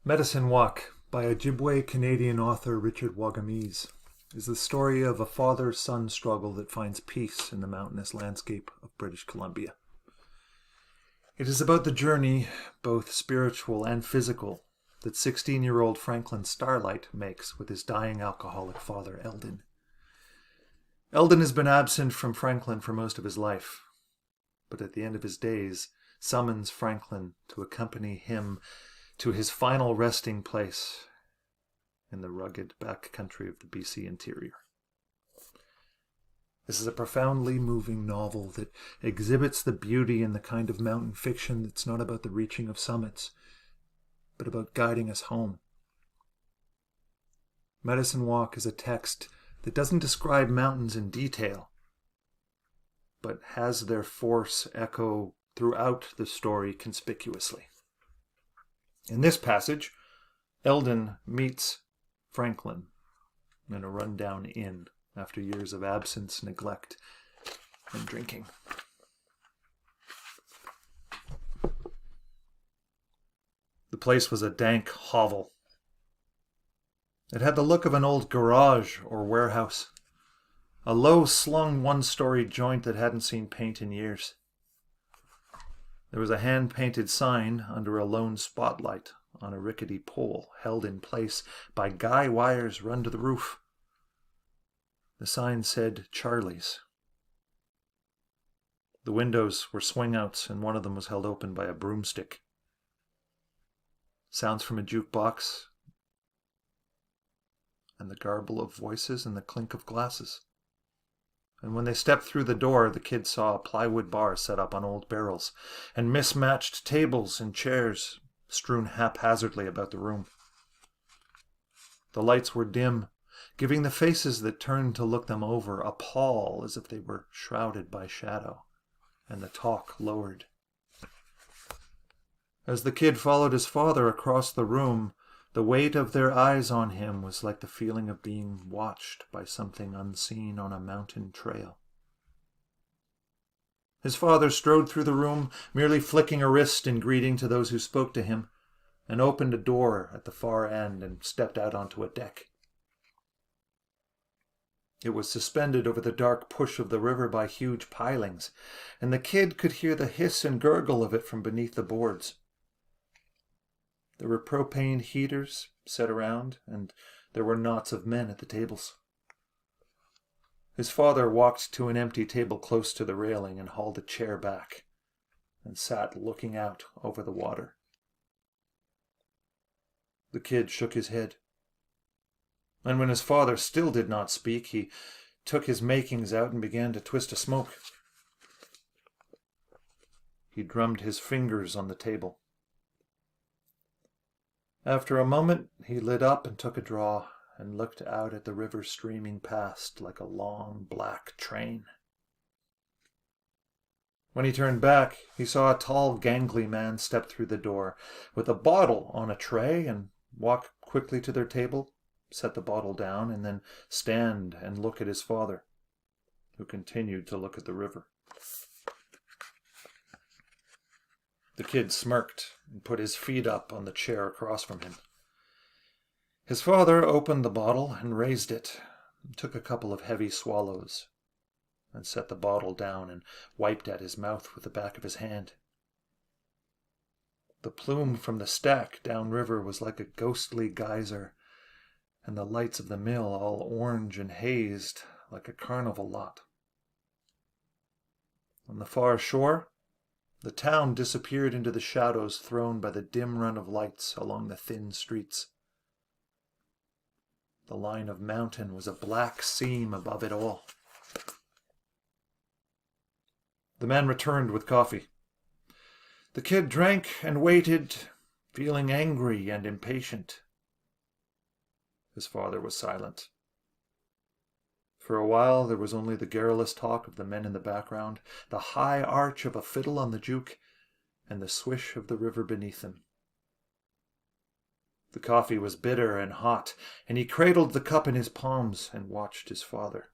Medicine Walk by Ojibwe-Canadian author Richard Wagamese is the story of a father-son struggle that finds peace in the mountainous landscape of British Columbia. It is about the journey, both spiritual and physical, that 16-year-old Franklin Starlight makes with his dying alcoholic father, Eldon. Eldon has been absent from Franklin for most of his life, but at the end of his days summons Franklin to accompany him to his final resting place in the rugged back country of the BC interior. This is a profoundly moving novel that exhibits the beauty in the kind of mountain fiction that's not about the reaching of summits, but about guiding us home. Medicine Walk is a text that doesn't describe mountains in detail, but has their force echo throughout the story conspicuously. In this passage, Eldon meets Franklin in a rundown inn after years of absence, neglect, and drinking. The place was a dank hovel. It had the look of an old garage or warehouse, a low-slung one-story joint that hadn't seen paint in years. There was a hand-painted sign under a lone spotlight on a rickety pole held in place by guy wires run to the roof. The sign said Charlie's. The windows were swing-outs, and one of them was held open by a broomstick. Sounds from a jukebox, and the garble of voices and the clink of glasses. And when they stepped through the door, the kids saw a plywood bar set up on old barrels, and mismatched tables and chairs strewn haphazardly about the room. The lights were dim, giving the faces that turned to look them over a pall as if they were shrouded by shadow, and the talk lowered. As the kid followed his father across the room, the weight of their eyes on him was like the feeling of being watched by something unseen on a mountain trail. His father strode through the room, merely flicking a wrist in greeting to those who spoke to him, and opened a door at the far end and stepped out onto a deck. It was suspended over the dark push of the river by huge pilings, and the kid could hear the hiss and gurgle of it from beneath the boards. There were propane heaters set around, and there were knots of men at the tables. His father walked to an empty table close to the railing and hauled a chair back, and sat looking out over the water. The kid shook his head. And when his father still did not speak, he took his makings out and began to twist a smoke. He drummed his fingers on the table. After a moment, he lit up and took a draw and looked out at the river streaming past like a long black train. When he turned back, he saw a tall, gangly man step through the door with a bottle on a tray and walk quickly to their table, set the bottle down, and then stand and look at his father, who continued to look at the river. The kid smirked and put his feet up on the chair across from him. His father opened the bottle and raised it, and took a couple of heavy swallows, and set the bottle down and wiped at his mouth with the back of his hand. The plume from the stack downriver was like a ghostly geyser, and the lights of the mill all orange and hazed like a carnival lot. On the far shore, the town disappeared into the shadows thrown by the dim run of lights along the thin streets. The line of mountain was a black seam above it all. The man returned with coffee. The kid drank and waited, feeling angry and impatient. His father was silent. For a while there was only the garrulous talk of the men in the background, the high arch of a fiddle on the juke, and the swish of the river beneath them. The coffee was bitter and hot, and he cradled the cup in his palms and watched his father.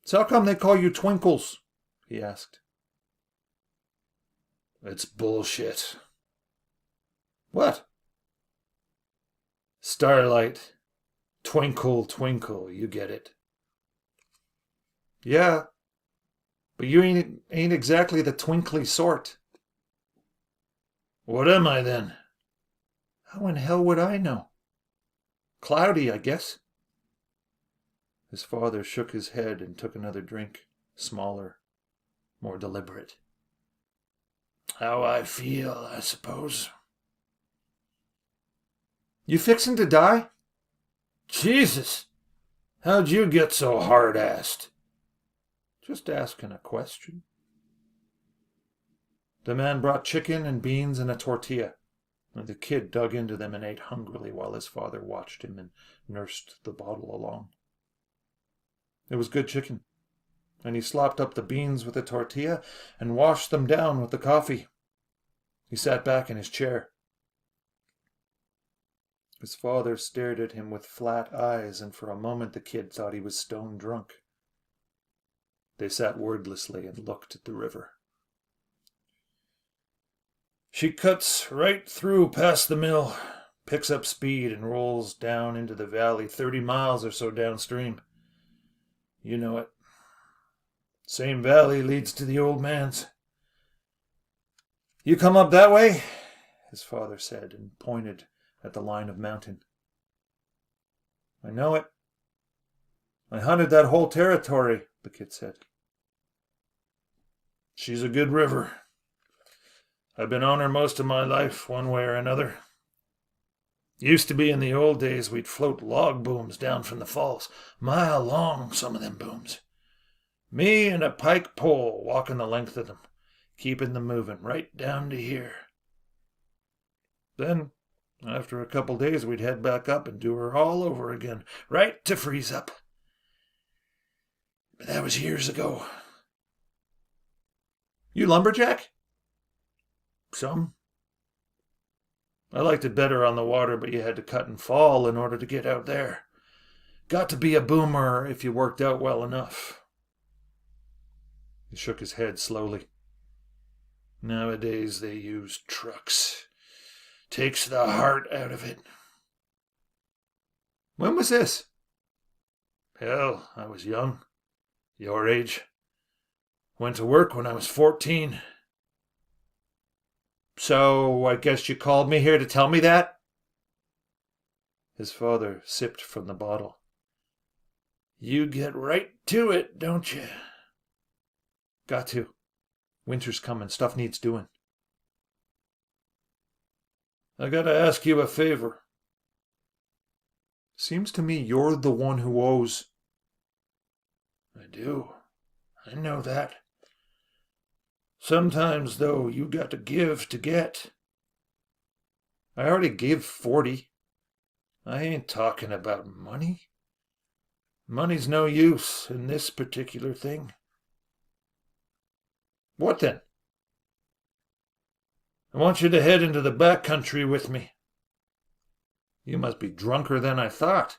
"So how come they call you Twinkles?" he asked. "It's bullshit," What? Starlight. Twinkle, twinkle, you get it. Yeah, but you ain't exactly the twinkly sort. What am I then? How in hell would I know? Cloudy, I guess. His father shook his head and took another drink, smaller, more deliberate. How I feel, I suppose. You fixin' to die? Jesus! How'd you get so hard-assed? Just asking a question. The man brought chicken and beans and a tortilla, and the kid dug into them and ate hungrily while his father watched him and nursed the bottle along. It was good chicken, and he slopped up the beans with the tortilla and washed them down with the coffee. He sat back in his chair. His father stared at him with flat eyes, and for a moment the kid thought he was stone drunk. They sat wordlessly and looked at the river. She cuts right through past the mill, picks up speed and rolls down into the valley 30 miles or so downstream. You know it. Same valley leads to the old man's. You come up that way? His father said, and pointed at the line of mountain. I know it. I hunted that whole territory, the kid said. She's a good river. I've been on her most of my life, one way or another. Used to be in the old days we'd float log booms down from the falls, mile long, some of them booms. Me and a pike pole walking the length of them, keeping them moving right down to here. Then, after a couple days, we'd head back up and do her all over again, right to freeze up. But that was years ago. You lumberjack? Some. I liked it better on the water, but you had to cut and fall in order to get out there. Got to be a boomer if you worked out well enough. He shook his head slowly. Nowadays they use trucks. Takes the heart out of it. When was this? Hell, I was young. Your age. Went to work when I was 14. So, I guess you called me here to tell me that? His father sipped from the bottle. You get right to it, don't you? Got to. Winter's coming. Stuff needs doing. I gotta ask you a favor. Seems to me you're the one who owes. I do. I know that. Sometimes, though, you got to give to get. I already gave 40. I ain't talking about money. Money's no use in this particular thing. What then? I want you to head into the back country with me. You must be drunker than I thought.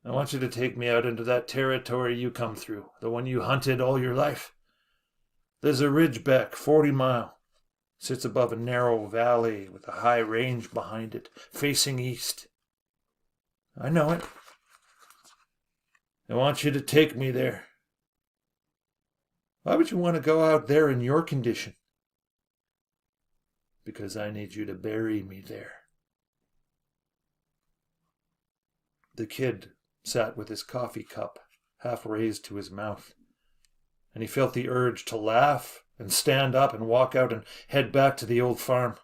I want you to take me out into that territory you come through, the one you hunted all your life. There's a ridgeback, 40 mile. Sits above a narrow valley with a high range behind it, facing east. I know it. I want you to take me there. Why would you want to go out there in your condition? Because I need you to bury me there. The kid sat with his coffee cup half raised to his mouth, and he felt the urge to laugh and stand up and walk out and head back to the old farm.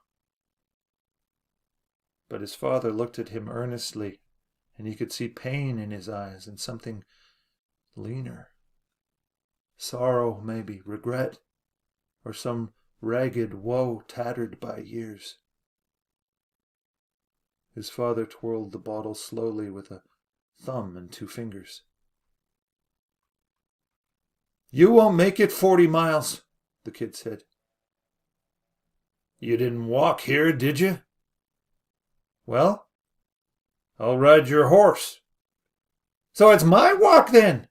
But his father looked at him earnestly, and he could see pain in his eyes and something leaner. Sorrow, maybe, regret, or some ragged woe tattered by years. His father twirled the bottle slowly with a thumb and 2 fingers. You won't make it 40 miles, the kid said. You didn't walk here, did you? Well, I'll ride your horse. So it's my walk then?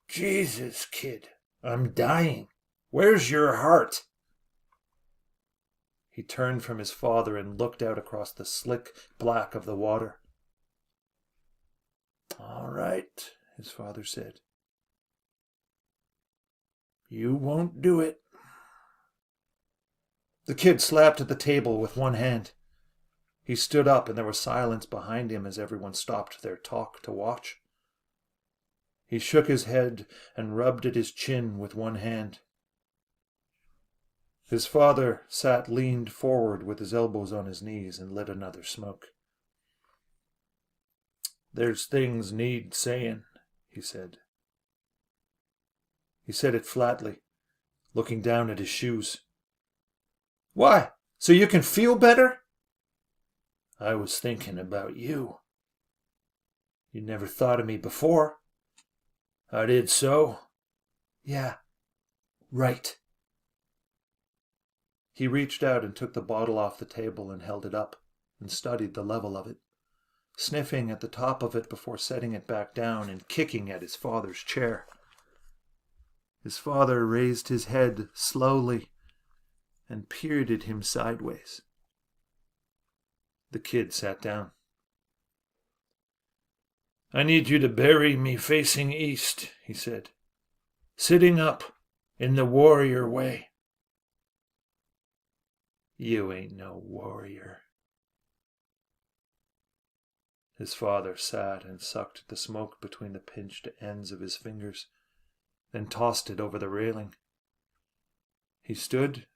Jesus, kid, I'm dying. Where's your heart? He turned from his father and looked out across the slick black of the water. "All right," his father said. "You won't do it." The kid slapped at the table with one hand. He stood up, and there was silence behind him as everyone stopped their talk to watch. He shook his head and rubbed at his chin with one hand. His father sat leaned forward with his elbows on his knees and lit another smoke. "There's things need saying," he said. He said it flatly, looking down at his shoes. "Why? So you can feel better?" "I was thinking about you." "You never thought of me before." "I did so." "Yeah, right." He reached out and took the bottle off the table and held it up and studied the level of it, sniffing at the top of it before setting it back down and kicking at his father's chair. His father raised his head slowly and peered at him sideways. The kid sat down. "I need you to bury me facing east," he said, "sitting up in the warrior way." "You ain't no warrior." His father sat and sucked the smoke between the pinched ends of his fingers, then tossed it over the railing. He stood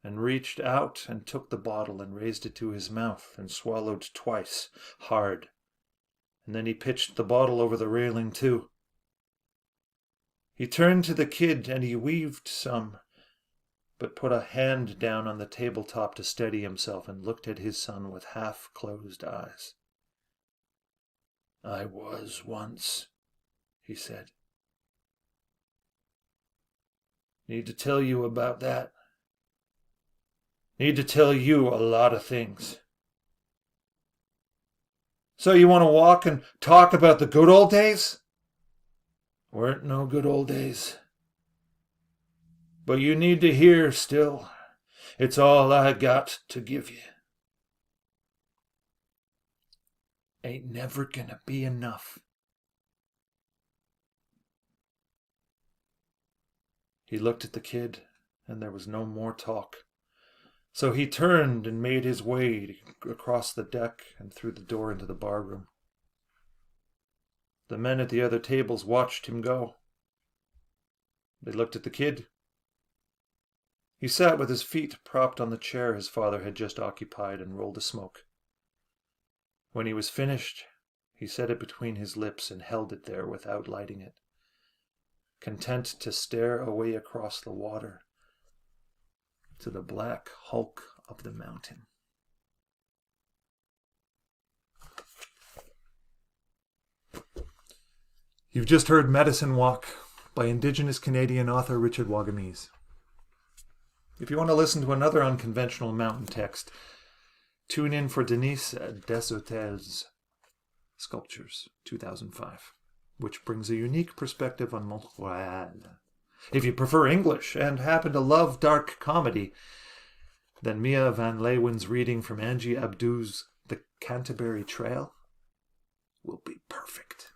and reached out and took the bottle and raised it to his mouth and swallowed twice, hard. And then he pitched the bottle over the railing too. He turned to the kid and he weaved some, but put a hand down on the tabletop to steady himself and looked at his son with half-closed eyes. "I was once," he said. "Need to tell you about that. Need to tell you a lot of things." "So you want to walk and talk about the good old days?" "Weren't no good old days. But you need to hear still. It's all I got to give you." "Ain't never gonna be enough." He looked at the kid, and there was no more talk. So he turned and made his way across the deck and through the door into the barroom. The men at the other tables watched him go. They looked at the kid. He sat with his feet propped on the chair his father had just occupied and rolled a smoke. When he was finished, he set it between his lips and held it there without lighting it, content to stare away across the water to the black hulk of the mountain. You've just heard Medicine Walk by Indigenous Canadian author Richard Wagamese. If you want to listen to another unconventional mountain text, tune in for Denise Deshôtel's Sculptures, 2005, which brings a unique perspective on Montréal. If you prefer English and happen to love dark comedy, then Mia Van Leeuwen's reading from Angie Abdou's The Canterbury Trail will be perfect.